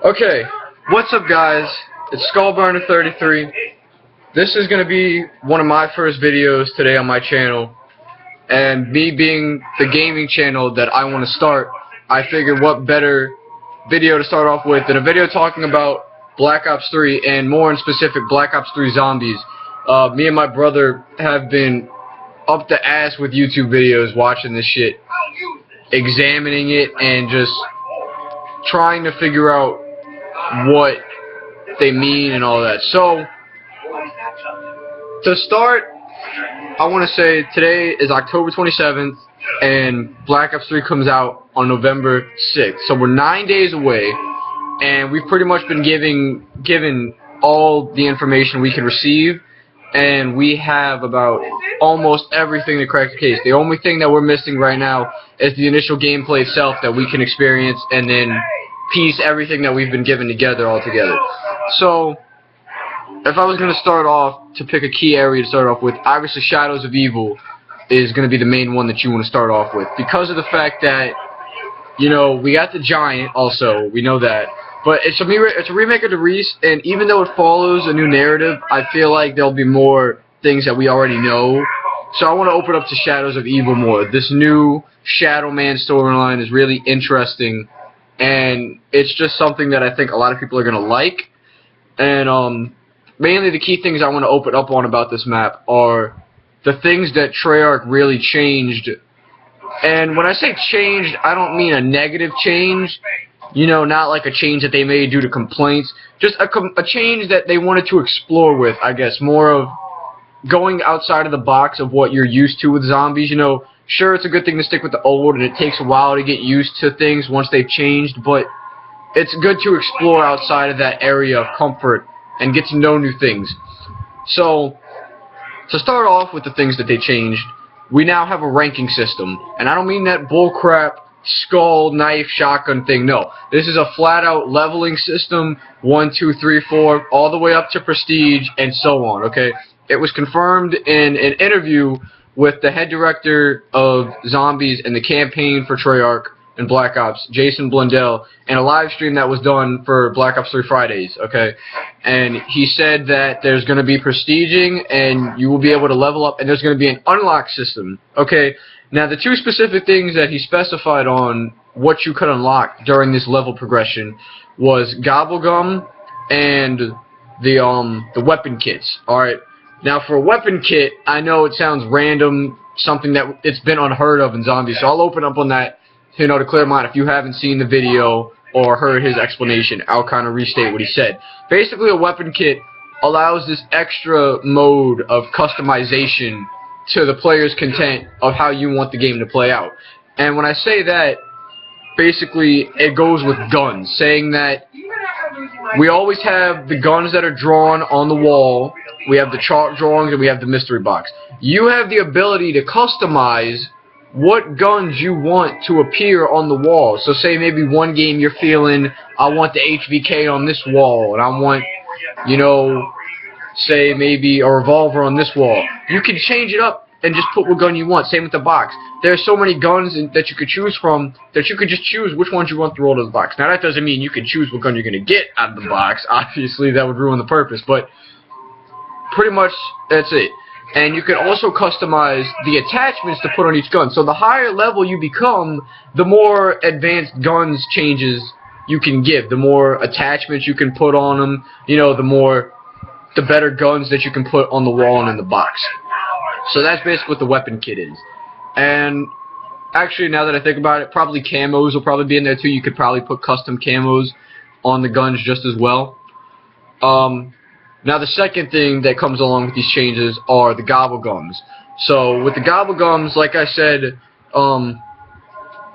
Okay, what's up guys? It's Skullburner33. This is going to be one of my first videos today on my channel. And me being the gaming channel that I want to start, I figured what better video to start off with than a video talking about Black Ops 3 and more in specific Black Ops 3 Zombies. Me and my brother have been up the ass with YouTube videos watching this shit, examining it and just trying to figure out what they mean and all that. So, to start, I want to say today is October 27th and Black Ops 3 comes out on November 6th. So we're 9 days away and we've pretty much been given all the information we can receive, and we have about almost everything to crack the case. The only thing that we're missing right now is the initial gameplay itself that we can experience and then piece everything that we've been given together all together. So, if I was going to start off to pick a key area to start off with, obviously Shadows of Evil is going to be the main one that you want to start off with, because of the fact that, you know, we got the Giant also, we know that, but it's a remake of the Reese, and even though it follows a new narrative, I feel like there'll be more things that we already know. So I want to open up to Shadows of Evil more. This new Shadow Man storyline is really interesting, and it's just something that I think a lot of people are going to like. And mainly the key things I want to open up on about this map are the things that Treyarch really changed. And when I say changed, I don't mean a negative change. You know, not like a change that they made due to complaints. Just a change that they wanted to explore with, I guess. More of going outside of the box of what you're used to with zombies. You know, sure, it's a good thing to stick with the old, and it takes a while to get used to things once they've changed, but it's good to explore outside of that area of comfort and get to know new things. So, to start off with the things that they changed, we now have a ranking system, and I don't mean that bullcrap skull, knife, shotgun thing. No, this is a flat-out leveling system, 1, 2, 3, 4, all the way up to prestige, and so on, okay? It was confirmed in an interview with the head director of Zombies and the campaign for Treyarch and Black Ops, Jason Blundell, in a live stream that was done for Black Ops 3 Fridays, okay? And he said that there's going to be prestiging, and you will be able to level up, and there's going to be an unlock system, okay? Now, the two specific things that he specified on what you could unlock during this level progression was Gobblegum and the weapon kits, alright? Now, for a weapon kit, I know it sounds random, something that it's been unheard of in Zombies, so I'll open up on that, you know, to clear mind. If you haven't seen the video or heard his explanation, I'll kind of restate what he said. Basically, a weapon kit allows this extra mode of customization to the player's content of how you want the game to play out. And when I say that, basically, it goes with guns, saying that we always have the guns that are drawn on the wall, we have the chalk drawings, and we have the mystery box. You have the ability to customize what guns you want to appear on the wall. So say maybe one game you're feeling, I want the HVK on this wall, and I want, you know, say maybe a revolver on this wall. You can change it up and just put what gun you want. Same with the box. There are so many guns that you could choose from that you could just choose which ones you want to roll to the box. Now that doesn't mean you can choose what gun you're going to get out of the box. Obviously that would ruin the purpose, but pretty much that's it. And you can also customize the attachments to put on each gun. So the higher level you become, the more advanced guns changes you can give. The more attachments you can put on them, you know, the better guns that you can put on the wall and in the box. So that's basically what the weapon kit is. And actually, now that I think about it, probably camos will probably be in there too. You could probably put custom camos on the guns just as well. Now the second thing that comes along with these changes are the Gobblegums. So with the Gobblegums, like I said,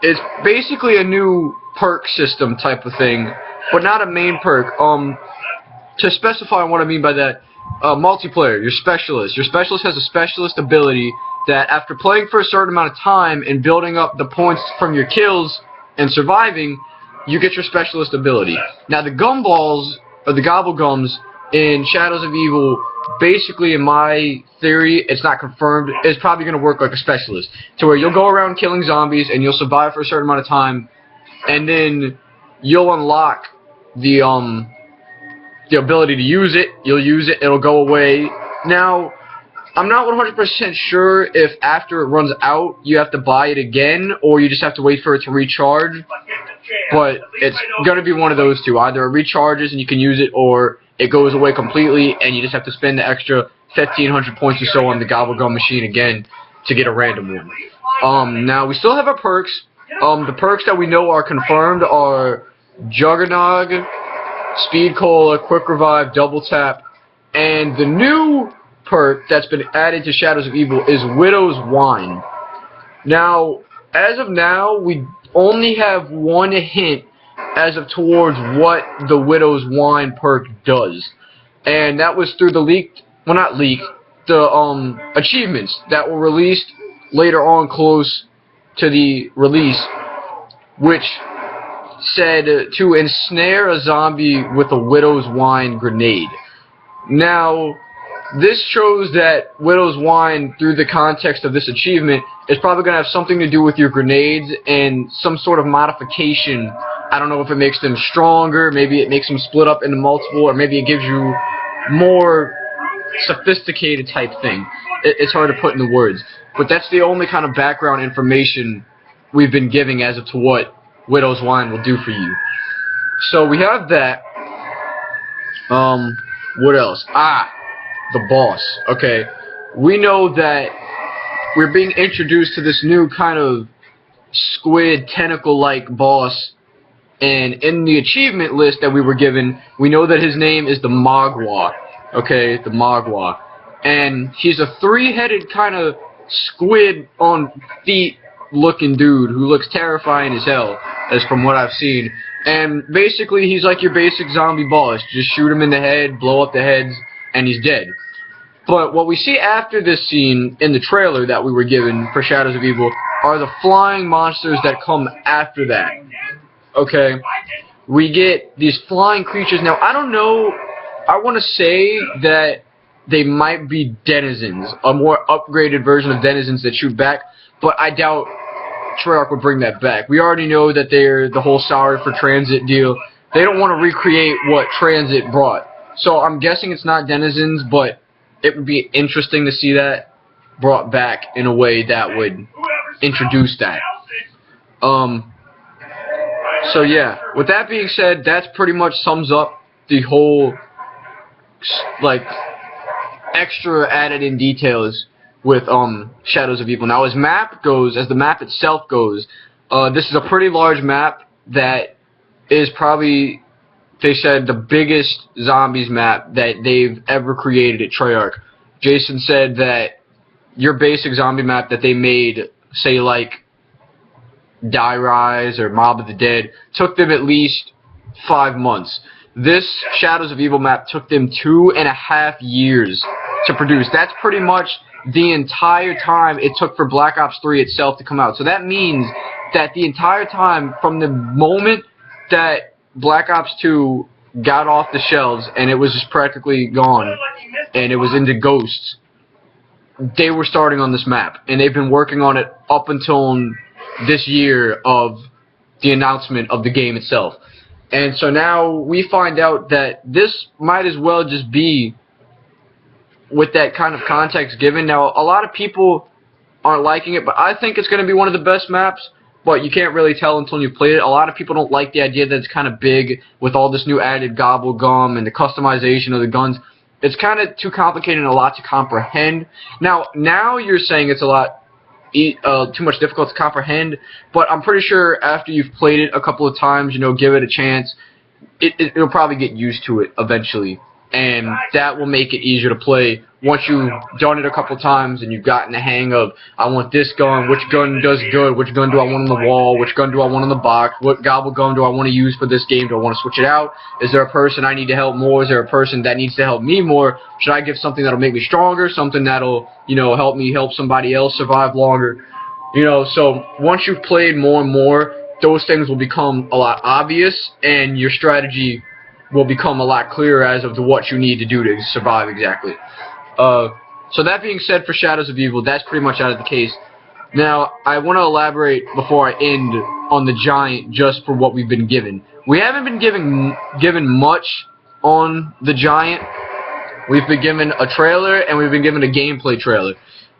it's basically a new perk system type of thing, but not a main perk. To specify what I mean by that, multiplayer, your specialist. Your specialist has a specialist ability that after playing for a certain amount of time and building up the points from your kills and surviving, you get your specialist ability. Now the gumballs, or the Gobblegums, in Shadows of Evil, basically in my theory, it's not confirmed, it's probably going to work like a specialist. To where you'll go around killing zombies and you'll survive for a certain amount of time, and then you'll unlock the ability to use it. You'll use it, it'll go away. Now, I'm not 100% sure if after it runs out, you have to buy it again, or you just have to wait for it to recharge. But it's going to be one of those two. Either it recharges and you can use it, or it goes away completely and you just have to spend the extra 1,500 points or so on the Gobblegum machine again to get a random one. Now, we still have our perks. The perks that we know are confirmed are Juggernog, Speed Cola, Quick Revive, Double Tap, and the new perk that's been added to Shadows of Evil is Widow's Wine. Now, as of now, we only have one hint as of towards what the Widow's Wine perk does, and that was through the leaked, well, not leaked, the achievements that were released later on close to the release, which said to ensnare a zombie with a Widow's Wine grenade. Now, this shows that Widow's Wine, through the context of this achievement, is probably going to have something to do with your grenades and some sort of modification. I don't know if it makes them stronger, maybe it makes them split up into multiple, or maybe it gives you more sophisticated type thing. It's hard to put into words. But that's the only kind of background information we've been giving as of to what Widow's Wine will do for you. So we have that. What else? The boss. Okay, we know that we're being introduced to this new kind of squid tentacle-like boss, and in the achievement list that we were given, we know that his name is the Mogwai. Okay, the Mogwai, and he's a three-headed kind of squid on feet looking dude who looks terrifying as hell, as from what I've seen. And basically, he's like your basic zombie boss. Just shoot him in the head, blow up the heads, and he's dead. But what we see after this scene in the trailer that we were given for Shadows of Evil are the flying monsters that come after that. Okay? We get these flying creatures. Now, I don't know. I want to say that they might be denizens, a more upgraded version of denizens that shoot back, but I doubt Treyarch would bring that back. We already know that they're the whole sorry for transit deal. They don't want to recreate what transit brought. So I'm guessing it's not denizens, but it would be interesting to see that brought back in a way that would introduce that. So yeah, with that being said, that's pretty much sums up the whole, like, extra added in details with Shadows of Evil. Now, as map goes, as the map itself goes, this is a pretty large map that is probably, they said, the biggest zombies map that they've ever created at Treyarch. Jason said that your basic zombie map that they made, say like Die Rise or Mob of the Dead, took them at least 5 months. This Shadows of Evil map took them 2.5 years to produce. That's pretty much the entire time it took for Black Ops 3 itself to come out. So that means that the entire time from the moment that Black Ops 2 got off the shelves and it was just practically gone and it was into ghosts, they were starting on this map, and they've been working on it up until this year of the announcement of the game itself. And so now we find out that this might as well just be, with that kind of context given. Now, a lot of people aren't liking it, but I think it's going to be one of the best maps, but you can't really tell until you've played it. A lot of people don't like the idea that it's kind of big with all this new added Gobblegum and the customization of the guns. It's kind of too complicated and a lot to comprehend. Now you're saying it's a lot too much difficult to comprehend, but I'm pretty sure after you've played it a couple of times, you know, give it a chance, it'll probably get used to it eventually, and that will make it easier to play once you've done it a couple times and you've gotten the hang of, I want this gun, which gun does good, which gun do I want on the wall, which gun do I want on the box, what Gobblegum do I want to use for this game, do I want to switch it out, is there a person I need to help more, is there a person that needs to help me more, should I give something that'll make me stronger, something that'll, you know, help me help somebody else survive longer, you know. So once you've played more and more, those things will become a lot obvious, and your strategy will become a lot clearer as of to what you need to do to survive exactly. So that being said, for Shadows of Evil, that's pretty much out of the case. Now, I want to elaborate before I end on the Giant just for what we've been given. We haven't been given much on the Giant. We've been given a trailer and we've been given a gameplay trailer.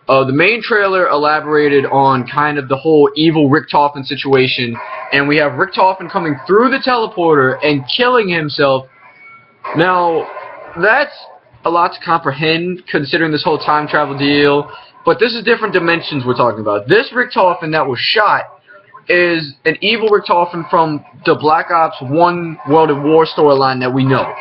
The main trailer elaborated on kind of the whole evil Richtofen situation, and we have Richtofen coming through the teleporter and killing himself. Now, that's a lot to comprehend considering this whole time travel deal, but this is different dimensions we're talking about. This Richtofen that was shot is an evil Richtofen from the Black Ops 1 World at War storyline that we know.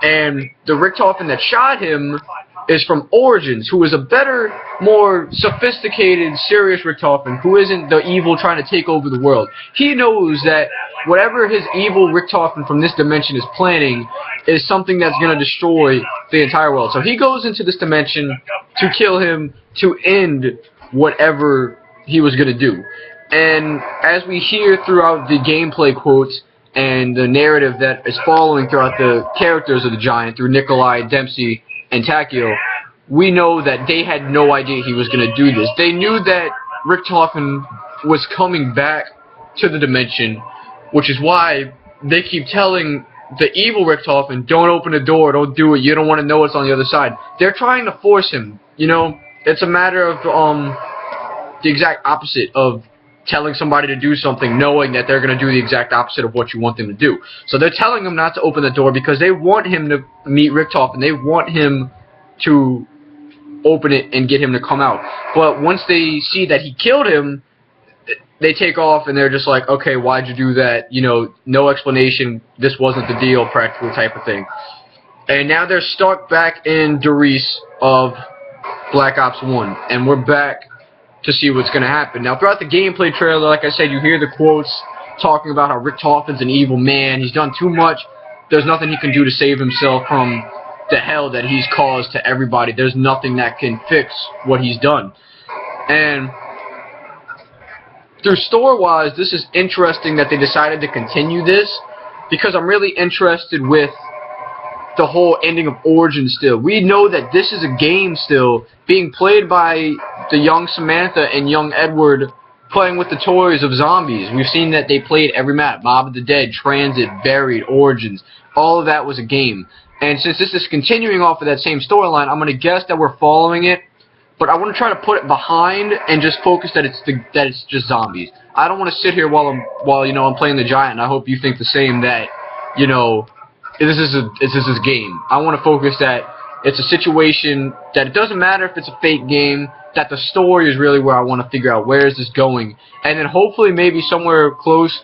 And the Richtofen that shot him is from Origins, who is a better, more sophisticated, serious Richtofen, who isn't the evil trying to take over the world. He knows that whatever his evil Richtofen from this dimension is planning is something that's going to destroy the entire world. So he goes into this dimension to kill him, to end whatever he was going to do. And as we hear throughout the gameplay quotes and the narrative that is following throughout the characters of the Giant, through Nikolai, Dempsey, and Takeo, we know that they had no idea he was going to do this. They knew that Richtofen was coming back to the dimension, which is why they keep telling the evil Richtofen, don't open the door, don't do it, you don't want to know what's on the other side. They're trying to force him, you know. It's a matter of the exact opposite of telling somebody to do something knowing that they're going to do the exact opposite of what you want them to do. So they're telling him not to open the door because they want him to meet Richtofen. They want him to open it and get him to come out. But once they see that he killed him, they take off and they're just like, okay, why'd you do that? You know, no explanation. This wasn't the deal, practical type of thing. And now they're stuck back in Der Riese of Black Ops 1. And we're back to see what's going to happen. Now, throughout the gameplay trailer, like I said, you hear the quotes talking about how Richtofen's an evil man. He's done too much. There's nothing he can do to save himself from the hell that he's caused to everybody. There's nothing that can fix what he's done. And through story-wise, this is interesting that they decided to continue this, because I'm really interested with the whole ending of Origins still. We know that this is a game still being played by the young Samantha and young Edward playing with the toys of zombies. We've seen that they played every map. Mob of the Dead, Transit, Buried, Origins. All of that was a game. And since this is continuing off of that same storyline, I'm going to guess that we're following it. But I want to try to put it behind and just focus that it's just zombies. I don't want to sit here while I'm playing the Giant. And I hope you think the same, that this is a game. I want to focus that it's a situation that it doesn't matter if it's a fake game, that the story is really where I want to figure out where is this going. And then hopefully maybe somewhere close,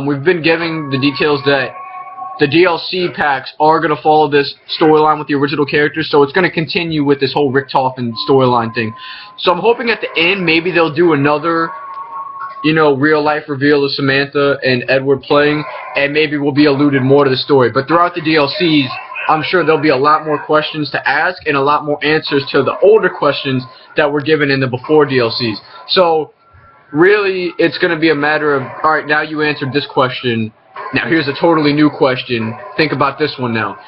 we've been giving the details that the DLC packs are going to follow this storyline with the original characters, so it's going to continue with this whole Richtofen storyline thing. So I'm hoping at the end maybe they'll do another real-life reveal of Samantha and Edward playing, and maybe we'll be alluded more to the story. But throughout the DLCs, I'm sure there'll be a lot more questions to ask and a lot more answers to the older questions that were given in the before DLCs. So, really, it's going to be a matter of, alright, now you answered this question, now here's a totally new question, think about this one now.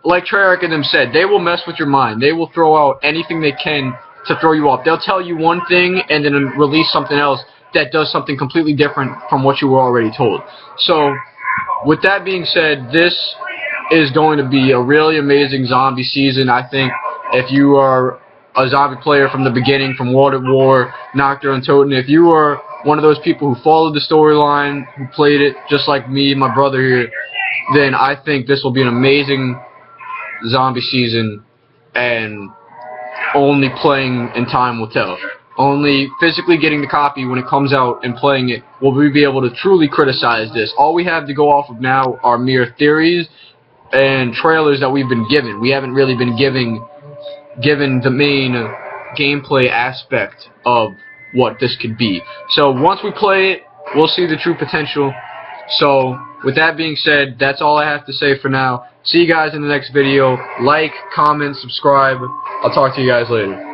Like Treyarch and them said, they will mess with your mind. They will throw out anything they can to throw you off. They'll tell you one thing and then release something else that does something completely different from what you were already told. So, with that being said, this is going to be a really amazing zombie season. I think if you are a zombie player from the beginning, from World at War, Nocturne, Toten, if you are one of those people who followed the storyline, who played it just like me and my brother here, then I think this will be an amazing zombie season, and only playing in time will tell. Only physically getting the copy when it comes out and playing it will we be able to truly criticize this. All we have to go off of now are mere theories and trailers that we've been given. We haven't really been given the main gameplay aspect of what this could be. So once we play it, we'll see the true potential. So with that being said, that's all I have to say for now. See you guys in the next video. Like, comment, subscribe. I'll talk to you guys later.